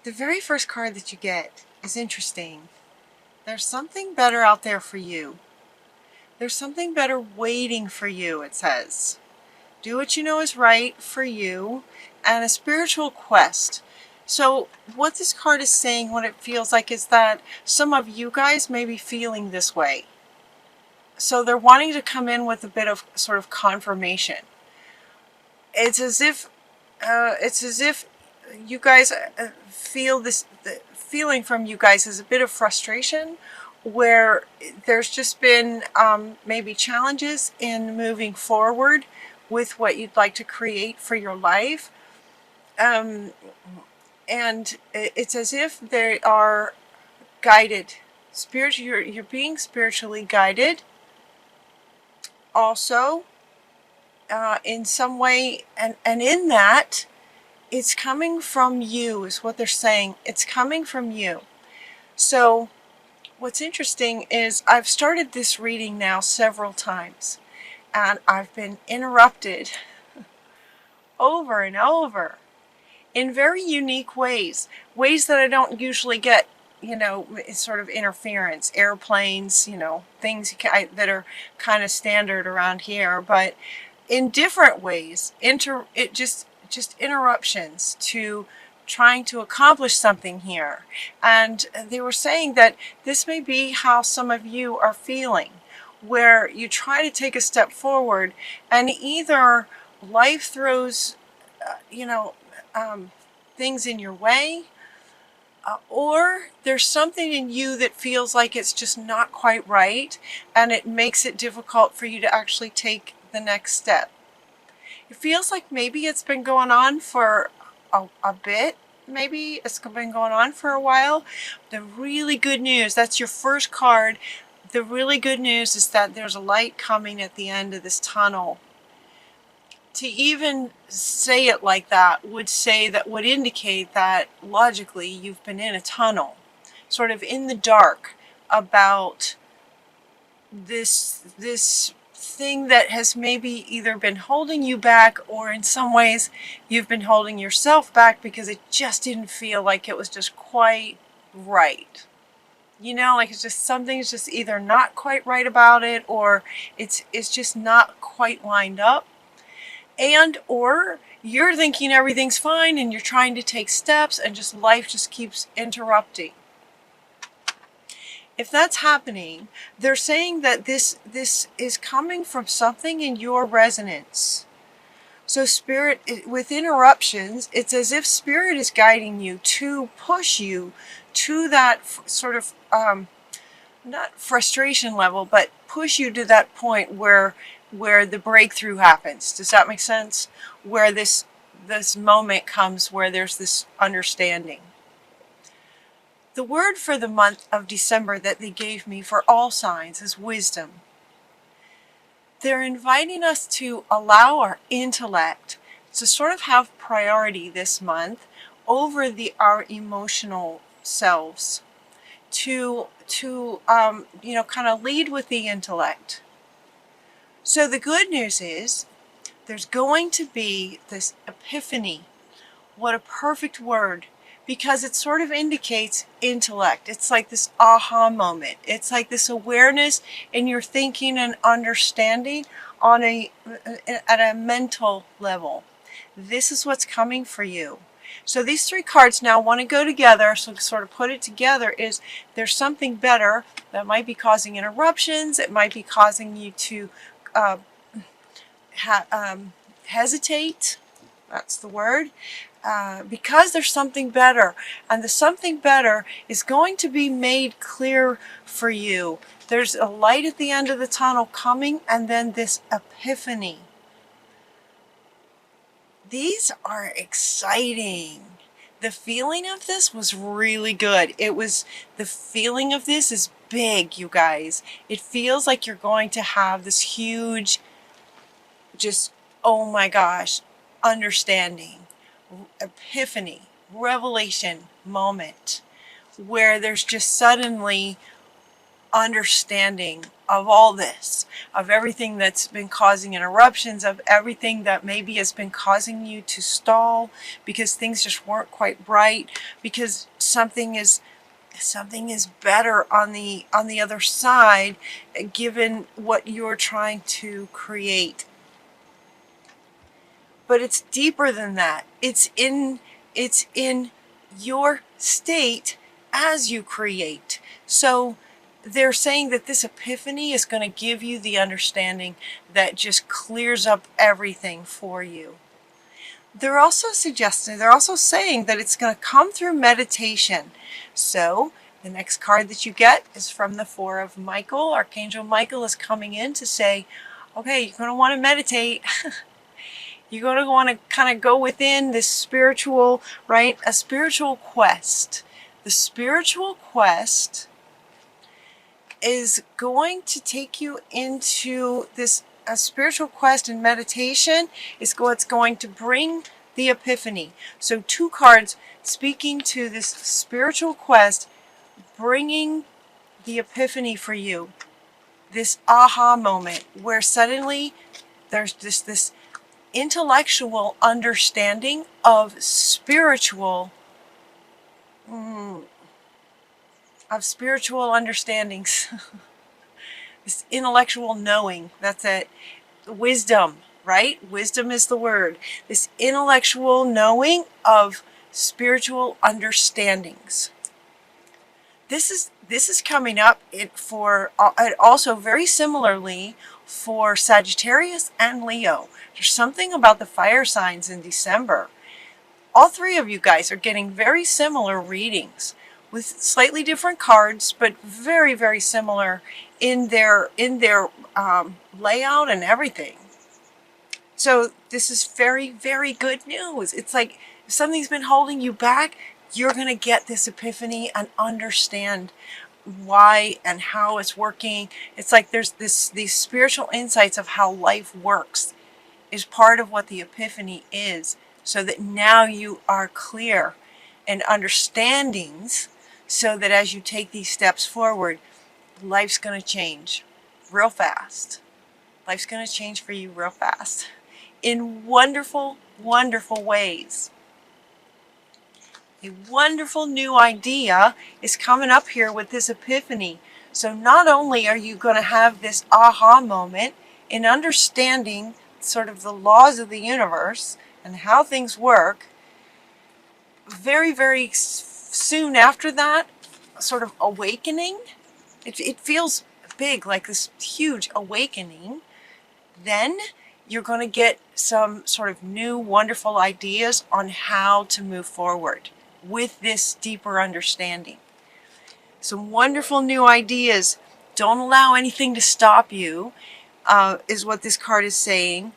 The very first card that you get is interesting. There's something better out there for you. There's something better waiting for you, it says. Do what you know is right for you, and a spiritual quest. So what this card is saying, what it feels like, is that some of you guys may be feeling this way. So they're wanting to come in with a bit of sort of confirmation. It's as if you guys feel this. The feeling from you guys is a bit of frustration, where there's just been maybe challenges in moving forward with what you'd like to create for your life. And it's as if they are guided. You're being spiritually guided also in some way, and in that, it's coming from you, is what they're saying. It's coming from you. So what's interesting is I've started this reading now several times, and I've been interrupted over and over in very unique ways that I don't usually get, sort of interference, airplanes, things that are kind of standard around here, but in different ways, just interruptions to trying to accomplish something here. And they were saying that this may be how some of you are feeling, where you try to take a step forward and either life throws, things in your way, or there's something in you that feels like it's just not quite right, and it makes it difficult for you to actually take the next step. It feels like maybe it's been going on for a bit. Maybe it's been going on for a while. The really good news, that's your first card. The really good news is that there's a light coming at the end of this tunnel. To even say it like that would indicate that logically you've been in a tunnel, sort of in the dark, about this thing that has maybe either been holding you back, or in some ways you've been holding yourself back because it just didn't feel like it was just quite right. Like it's just, something's just either not quite right about it, or it's just not quite lined up. And or you're thinking everything's fine and you're trying to take steps and just life just keeps interrupting. If that's happening, they're saying that this is coming from something in your resonance. So Spirit, with interruptions, it's as if Spirit is guiding you to push you to that sort of, not frustration level, but push you to that point where the breakthrough happens. Does that make sense? Where this moment comes where there's this understanding. The word for the month of December that they gave me for all signs is wisdom. They're inviting us to allow our intellect to sort of have priority this month over our emotional selves, to kind of lead with the intellect. So the good news is there's going to be this epiphany. What a perfect word, because it sort of indicates intellect. It's like this aha moment. It's like this awareness in your thinking and understanding at a mental level. This is what's coming for you. So these three cards now want to go together. So to sort of put it together is, there's something better that might be causing interruptions. It might be causing you to hesitate. That's the word. Because there's something better, and the something better is going to be made clear for you. There's a light at the end of the tunnel coming, and then this epiphany. These are exciting. The feeling of this was really good. The feeling of this is big, you guys. It feels like you're going to have this huge, just, oh my gosh, understanding, epiphany, revelation moment, where there's just suddenly understanding of all this, of everything that's been causing interruptions, of everything that maybe has been causing you to stall because things just weren't quite right, because something is better on the other side, given what you're trying to create. But it's deeper than that. It's in your state as you create. So they're saying that this epiphany is going to give you the understanding that just clears up everything for you. They're also saying that it's going to come through meditation. So the next card that you get is from the Four of Michael. Archangel Michael is coming in to say, okay, you're going to want to meditate. You're going to want to kind of go within this spiritual, right? A spiritual quest. The spiritual quest is going to take you into this, a spiritual quest and meditation is what's going to bring the epiphany. So 2 cards speaking to this spiritual quest, bringing the epiphany for you. This aha moment where suddenly there's just this intellectual understanding of spiritual understandings. This intellectual knowing, that's it. Wisdom, right? Wisdom is the word. This intellectual knowing of spiritual understandings. This is coming up for also very similarly for Sagittarius and Leo. There's something about the fire signs in December. All 3 of you guys are getting very similar readings with slightly different cards, but very, very similar in their layout and everything. So this is very, very good news. It's like if something's been holding you back, you're going to get this epiphany and understand why and how it's working. It's like there's these spiritual insights of how life works is part of what the epiphany is, so that now you are clear and understandings, so that as you take these steps forward, life's going to change real fast. Life's going to change for you real fast in wonderful, wonderful ways. A wonderful new idea is coming up here with this epiphany. So not only are you going to have this aha moment in understanding sort of the laws of the universe and how things work, very, very soon after that, sort of awakening. It feels big, like this huge awakening. Then you're going to get some sort of new, wonderful ideas on how to move forward with this deeper understanding. Some wonderful new ideas. Don't allow anything to stop you, is what this card is saying.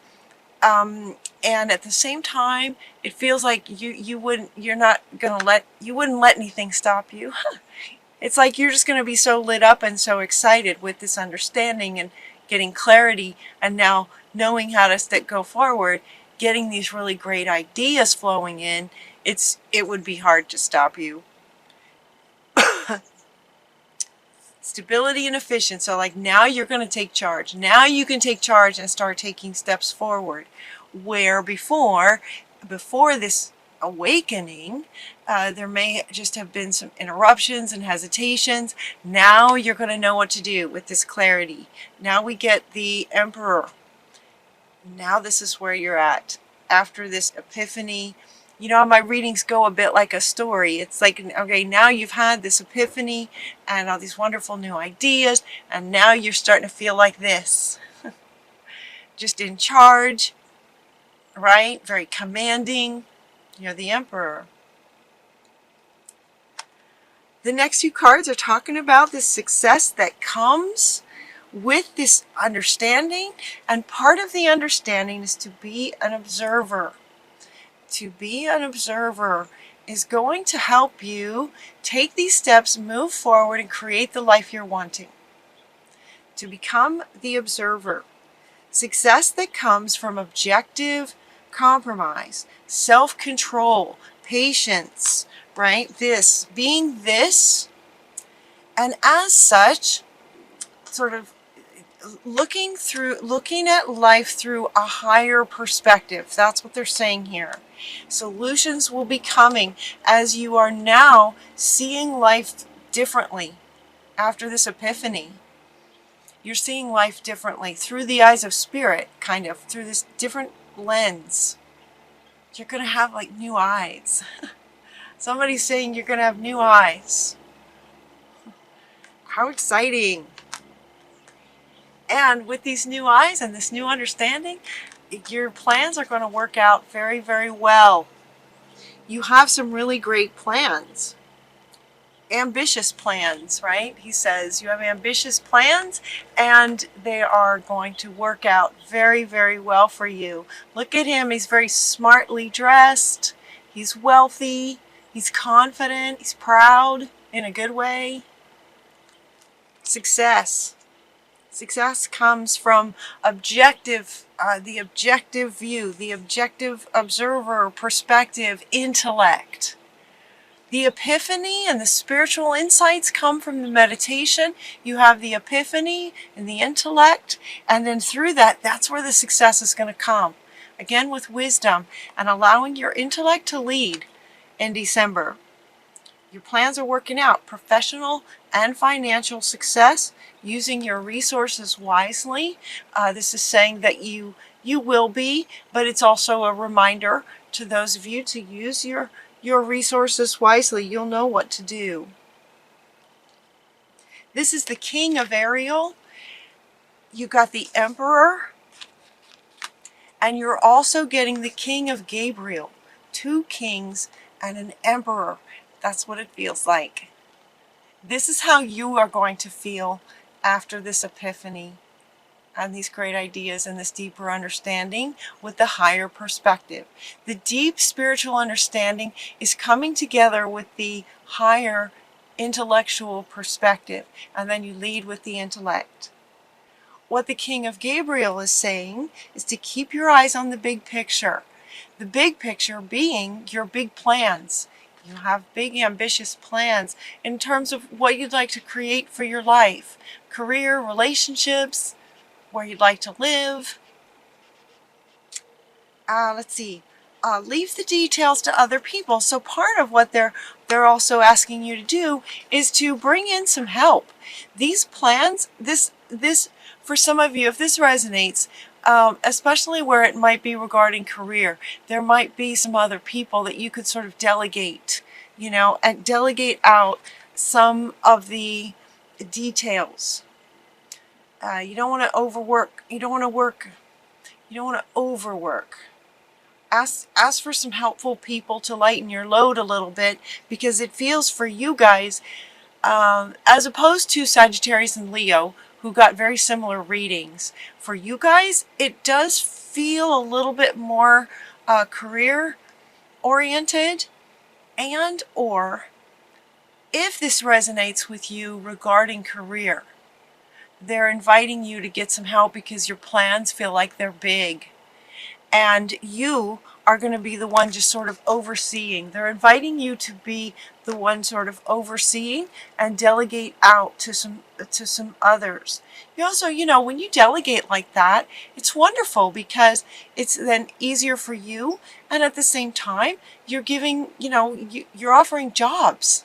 And at the same time, it feels like you wouldn't let anything stop you. It's like you're just going to be so lit up and so excited with this understanding and getting clarity, and now knowing how to go forward, getting these really great ideas flowing in. It would be hard to stop you. Stability and efficiency. So like now you're going to take charge. Now you can take charge and start taking steps forward. Where before this awakening, there may just have been some interruptions and hesitations. Now you're going to know what to do with this clarity. Now we get the Emperor. Now this is where you're at after this epiphany. You know, my readings go a bit like a story. It's like, okay, now you've had this epiphany and all these wonderful new ideas, and now you're starting to feel like this. Just in charge, right? Very commanding. You're the Emperor. The next few cards are talking about this success that comes with this understanding, and part of the understanding is to be an observer. To be an observer is going to help you take these steps, move forward, and create the life you're wanting. To become the observer. Success that comes from objective compromise, self-control, patience, right? Being this, and as such, sort of looking at life through a higher perspective. That's what they're saying here. Solutions will be coming as you are now seeing life differently after this epiphany. You're seeing life differently through the eyes of spirit, kind of, through this different lens. You're going to have like new eyes. Somebody's saying you're going to have new eyes. How exciting. And with these new eyes and this new understanding, your plans are going to work out very, very well. You have some really great plans. Ambitious plans, right? He says you have ambitious plans and they are going to work out very, very well for you. Look at him. He's very smartly dressed. He's wealthy. He's confident. He's proud in a good way. Success. Success comes from objective, the objective view, the objective observer, perspective, intellect. The epiphany and the spiritual insights come from the meditation. You have the epiphany and the intellect, and then through that, that's where the success is going to come. Again, with wisdom and allowing your intellect to lead in December. Your plans are working out. Professional and financial success, using your resources wisely. This is saying that you will be, but it's also a reminder to those of you to use your resources wisely. You'll know what to do. This is the King of Ariel. You got the Emperor, and you're also getting the King of Gabriel. 2 kings and an emperor. That's what it feels like. This is how you are going to feel after this epiphany and these great ideas and this deeper understanding with the higher perspective. The deep spiritual understanding is coming together with the higher intellectual perspective, and then you lead with the intellect. What the King of Gabriel is saying is to keep your eyes on the big picture. The big picture being your big plans. You have big ambitious plans in terms of what you'd like to create for your life. Career, relationships, where you'd like to live. Let's see. Leave the details to other people. So part of what they're also asking you to do is to bring in some help. These plans, this for some of you, if this resonates, especially where it might be regarding career, there might be some other people that you could sort of delegate, and delegate out some of the details. You don't want to overwork. You don't want to overwork. Ask for some helpful people to lighten your load a little bit, because it feels for you guys, as opposed to Sagittarius and Leo, who got very similar readings. For you guys, it does feel a little bit more career oriented, and or if this resonates with you regarding career, they're inviting you to get some help because your plans feel like they're big. And you are going to be the one just sort of overseeing. They're inviting you to be the one sort of overseeing and delegate out to some others. You also, when you delegate like that, it's wonderful because it's then easier for you, and at the same time, you're giving, you're offering jobs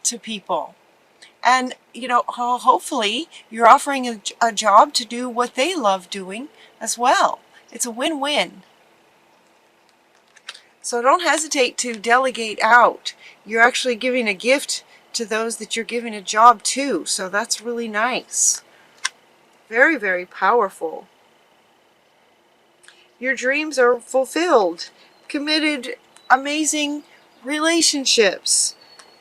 to people. And, hopefully you're offering a job to do what they love doing as well. It's a win-win. So don't hesitate to delegate out. You're actually giving a gift to those that you're giving a job to. So that's really nice. Very, very powerful. Your dreams are fulfilled. Committed, amazing relationships.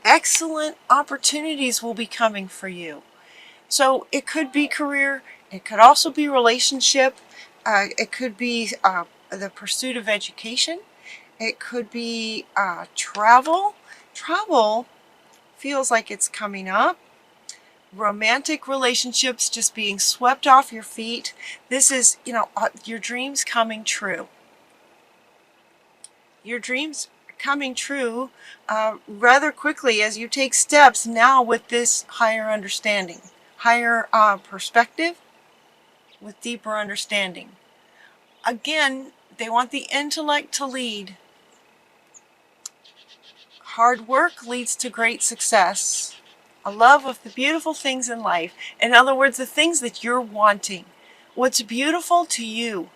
Excellent opportunities will be coming for you. So it could be career. It could also be relationship. It could be the pursuit of education. It could be travel. Travel feels like it's coming up. Romantic relationships just being swept off your feet. This is, your dreams coming true. Your dreams coming true rather quickly as you take steps now with this higher understanding, higher perspective. with deeper understanding. Again, they want the intellect to lead. Hard work leads to great success. A love of the beautiful things in life. In other words, the things that you're wanting. What's beautiful to you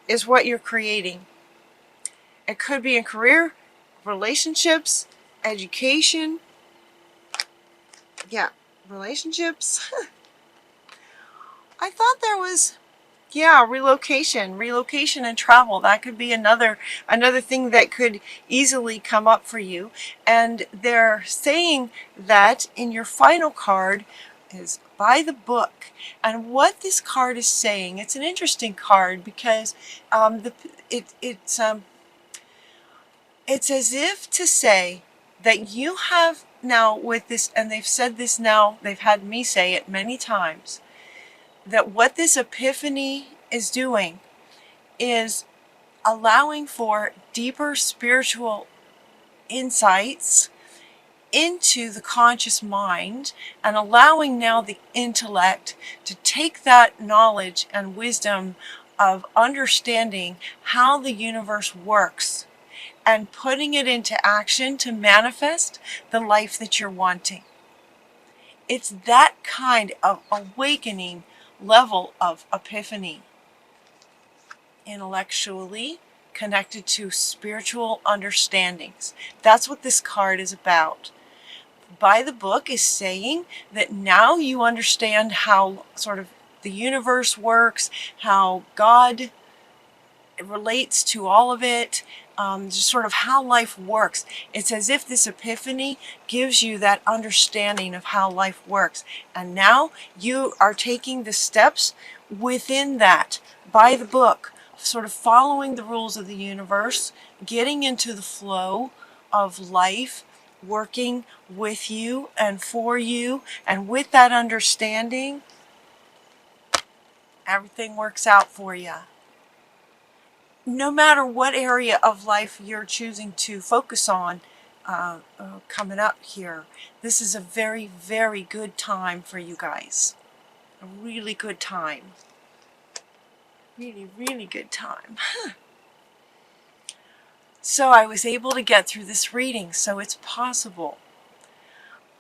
is what you're creating. It could be in career, relationships, education. Yeah, relationships. I thought there was, yeah, relocation and travel. That could be another thing that could easily come up for you. And they're saying that in your final card is by the book. And what this card is saying, it's an interesting card because it's as if to say that you have now with this, and they've said this now, they've had me say it many times, that what this epiphany is doing is allowing for deeper spiritual insights into the conscious mind and allowing now the intellect to take that knowledge and wisdom of understanding how the universe works and putting it into action to manifest the life that you're wanting. It's that kind of awakening level of epiphany, intellectually connected to spiritual understandings. That's what this card is about. By the book is saying that now you understand how sort of the universe works, how God relates to all of it, just sort of how life works. It's as if this epiphany gives you that understanding of how life works. And now you are taking the steps within that by the book, sort of following the rules of the universe, getting into the flow of life, working with you and for you. And with that understanding, everything works out for you. No matter what area of life you're choosing to focus on coming up here, this is a very, very good time for you guys. A really good time. Really, really good time. So I was able to get through this reading, so it's possible.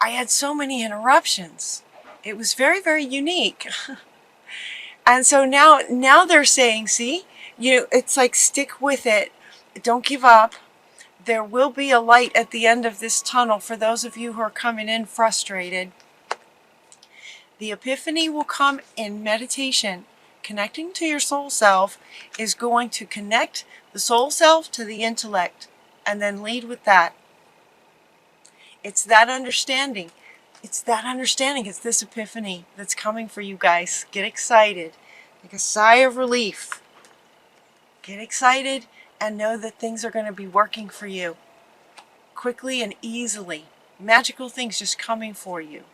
I had so many interruptions. It was very, very unique. And so now they're saying, see, it's like stick with it. Don't give up. There will be a light at the end of this tunnel for those of you who are coming in frustrated. The epiphany will come in meditation. Connecting to your soul self is going to connect the soul self to the intellect and then lead with that. It's that understanding. It's that understanding. It's this epiphany that's coming for you guys. Get excited. Take a sigh of relief. Get excited and know that things are going to be working for you quickly and easily. Magical things just coming for you.